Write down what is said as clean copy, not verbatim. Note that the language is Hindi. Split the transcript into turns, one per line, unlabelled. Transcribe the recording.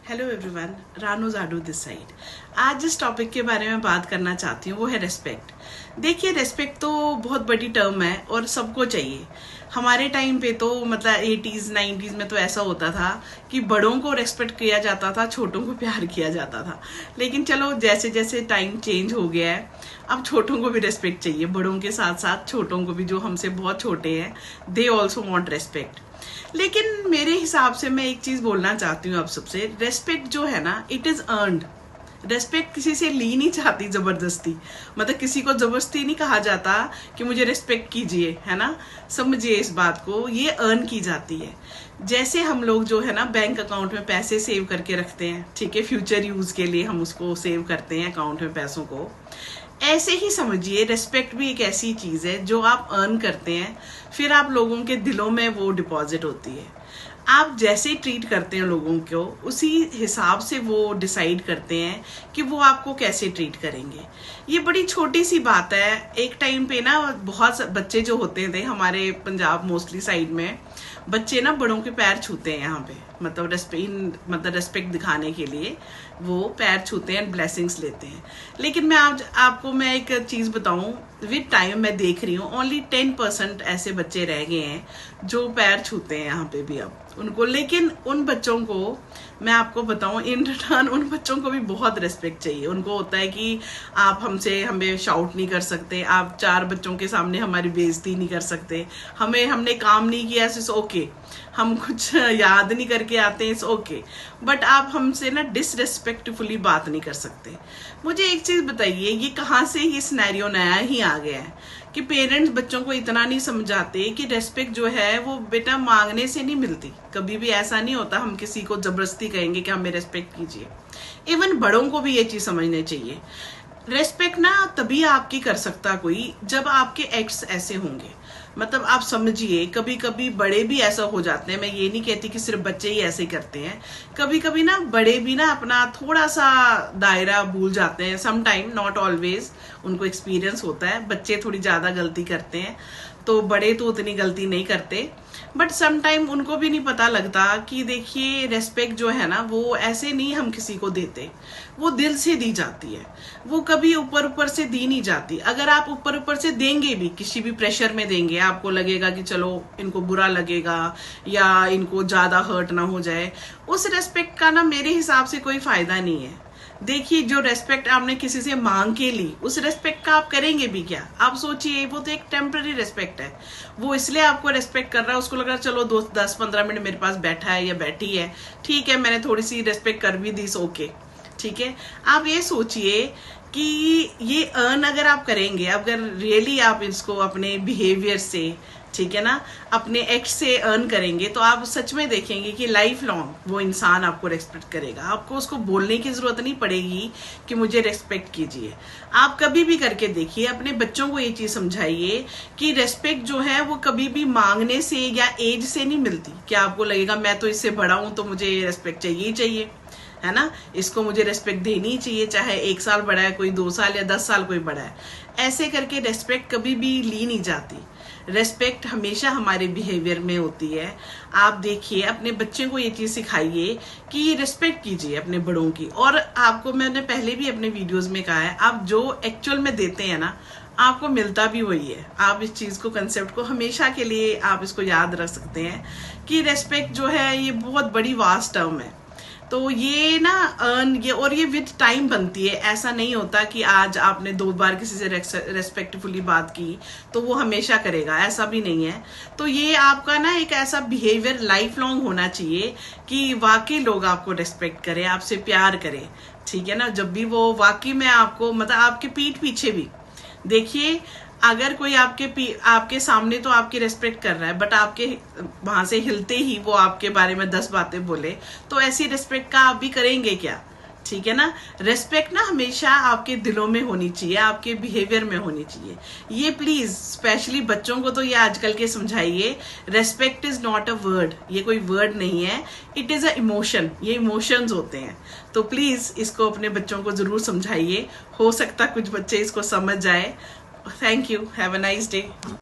Hello everyone, Ranu Jadu this side. आज जिस टॉपिक के बारे में बात करना चाहती हूँ वो है रेस्पेक्ट। देखिए, रेस्पेक्ट तो बहुत बड़ी टर्म है और सबको चाहिए। हमारे टाइम पे तो मतलब 80s 90s में तो ऐसा होता था कि बड़ों को रेस्पेक्ट किया जाता था, छोटों को प्यार किया जाता था। लेकिन चलो, जैसे जैसे टाइम चेंज हो गया है, अब छोटों को भी रेस्पेक्ट चाहिए। बड़ों के साथ साथ छोटों को भी, जो हमसे बहुत छोटे हैं, दे ऑल्सो वॉन्ट रेस्पेक्ट। लेकिन मेरे हिसाब से मैं एक चीज बोलना चाहती हूँ आप सबसे, रेस्पेक्ट जो है ना, इट इज अर्नड। रेस्पेक्ट किसी से ली नहीं जाती जबरदस्ती। मतलब किसी को जबरदस्ती नहीं कहा जाता कि मुझे रेस्पेक्ट कीजिए, है ना। समझिए इस बात को, ये अर्न की जाती है। जैसे हम लोग जो है ना बैंक अकाउंट में पैसे सेव करके रखते हैं, ठीक है, फ्यूचर यूज के लिए हम उसको सेव करते हैं अकाउंट में पैसों को। ऐसे ही समझिए, रेस्पेक्ट भी एक ऐसी चीज है जो आप अर्न करते हैं, फिर आप लोगों के दिलों में वो डिपॉजिट होती है। आप जैसे ट्रीट करते हैं लोगों को, उसी हिसाब से वो डिसाइड करते हैं कि वो आपको कैसे ट्रीट करेंगे। ये बड़ी छोटी सी बात है। एक टाइम पे ना बहुत बच्चे जो होते थे हमारे पंजाब मोस्टली साइड में, बच्चे ना बड़ों के पैर छूते हैं यहाँ पे, मतलब रेस्पेक्ट दिखाने के लिए वो पैर छूते हैं, ब्लेसिंग्स लेते हैं। लेकिन मैं आपको मैं एक चीज बताऊं, विद टाइम मैं देख रही हूँ ओनली 10% ऐसे बच्चे रह गए हैं जो पैर छूते हैं यहाँ पे भी अब उनको। लेकिन उन बच्चों को मैं आपको बताऊं, इन रिटर्न उन बच्चों को भी बहुत रेस्पेक्ट चाहिए। उनको होता है कि आप हमें शाउट नहीं कर सकते, आप 4 बच्चों के सामने हमारी बेइज्जती नहीं कर सकते, हमने काम नहीं किया इट्स ओके, हम कुछ याद नहीं करके आते हैं इट्स ओके, बट आप हमसे ना डिसरेस्पेक्टफुली बात नहीं कर सकते। मुझे एक चीज बताइए, ये कहाँ से ये सिनेरियो नया ही आ गया है कि पेरेंट्स बच्चों को इतना नहीं समझाते कि रेस्पेक्ट जो है वो बेटा मांगने से नहीं मिलती। कभी भी ऐसा नहीं होता हम किसी को जबरदस्ती कहेंगे कि हमें रेस्पेक्ट कीजिए। इवन बड़ों को भी ये चीज समझनी चाहिए। रेस्पेक्ट ना तभी आपकी कर सकता कोई जब आपके एक्ट्स ऐसे होंगे। मतलब आप समझिए, कभी कभी बड़े भी ऐसा हो जाते हैं। मैं ये नहीं कहती कि सिर्फ बच्चे ही ऐसे करते हैं, कभी कभी ना बड़े भी ना अपना थोड़ा सा दायरा भूल जाते हैं। सम टाइम, नॉट ऑलवेज, उनको एक्सपीरियंस होता है। बच्चे थोड़ी ज्यादा गलती करते हैं तो बड़े तो उतनी गलती नहीं करते, बट सम टाइम उनको भी नहीं पता लगता कि देखिए रेस्पेक्ट जो है ना वो ऐसे नहीं हम किसी को देते, वो दिल से दी जाती है। वो कभी ऊपर ऊपर से दी नहीं जाती। अगर आप ऊपर ऊपर से देंगे भी, किसी भी प्रेशर में देंगे, आपको लगेगा कि चलो इनको बुरा लगेगा या इनको ज्यादा हर्ट ना हो जाए, उस रेस्पेक्ट का ना मेरे हिसाब से कोई फायदा नहीं है। देखिए, जो रेस्पेक्ट आपने किसी से मांग के ली, उस रेस्पेक्ट का आप करेंगे भी क्या? आप सोचिए, वो तो एक टेम्पररी रेस्पेक्ट है। वो इसलिए आपको रेस्पेक्ट कर रहा है, उसको लग रहा है चलो 10-15 मिनट मेरे पास बैठा है या बैठी है, ठीक है, मैंने थोड़ी सी रेस्पेक्ट कर भी दी, ओके, ठीक है। आप ये सोचिए कि ये अर्न अगर आप करेंगे, अगर रियली आप इसको अपने बिहेवियर से, ठीक है ना, अपने एक्ट से अर्न करेंगे, तो आप सच में देखेंगे कि लाइफ लॉन्ग वो इंसान आपको रेस्पेक्ट करेगा। आपको उसको बोलने की जरूरत नहीं पड़ेगी कि मुझे रेस्पेक्ट कीजिए। आप कभी भी करके देखिए, अपने बच्चों को ये चीज समझाइए कि रेस्पेक्ट जो है वो कभी भी मांगने से या एज से नहीं मिलती। क्या आपको लगेगा मैं तो इससे बड़ा हूं तो मुझे रेस्पेक्ट चाहिए ही चाहिए, है ना, इसको मुझे रेस्पेक्ट देनी चाहिए, चाहे 1 साल बड़ा है कोई, 2 साल या 10 साल कोई बड़ा है। ऐसे करके रेस्पेक्ट कभी भी ली नहीं जाती। रेस्पेक्ट हमेशा हमारे बिहेवियर में होती है। आप देखिए, अपने बच्चे को ये चीज सिखाइए कि रेस्पेक्ट कीजिए अपने बड़ों की। और आपको मैंने पहले भी अपने वीडियोस में कहा है, आप जो एक्चुअल में देते हैं ना, आपको मिलता भी वही है। आप इस चीज को, कंसेप्ट को हमेशा के लिए आप इसको याद रख सकते हैं कि रेस्पेक्ट जो है ये बहुत बड़ी वास्ट टर्म है। तो ये ना अर्न, ये विद टाइम बनती है। ऐसा नहीं होता कि आज आपने 2 बार किसी से रेस्पेक्टफुली बात की तो वो हमेशा करेगा, ऐसा भी नहीं है। तो ये आपका ना एक ऐसा बिहेवियर लाइफ लॉन्ग होना चाहिए कि वाकई लोग आपको रेस्पेक्ट करें, आपसे प्यार करें, ठीक है ना। जब भी वो वाकई में आपको, मतलब आपके पीठ पीछे भी देखिए, अगर कोई आपके सामने तो आपकी रेस्पेक्ट कर रहा है, बट आपके वहां से हिलते ही वो आपके बारे में 10 बातें बोले, तो ऐसी रेस्पेक्ट का आप भी करेंगे क्या? ठीक है ना। रेस्पेक्ट ना हमेशा आपके दिलों में होनी चाहिए, आपके बिहेवियर में होनी चाहिए। ये प्लीज स्पेशली बच्चों को तो ये आजकल के समझाइए, respect is not a word, ये कोई वर्ड नहीं है, इट इज अ इमोशन। ये इमोशंस होते हैं। तो प्लीज इसको अपने बच्चों को जरूर समझाइए, हो सकता कुछ बच्चे इसको समझ जाए। Thank you. Have a nice day.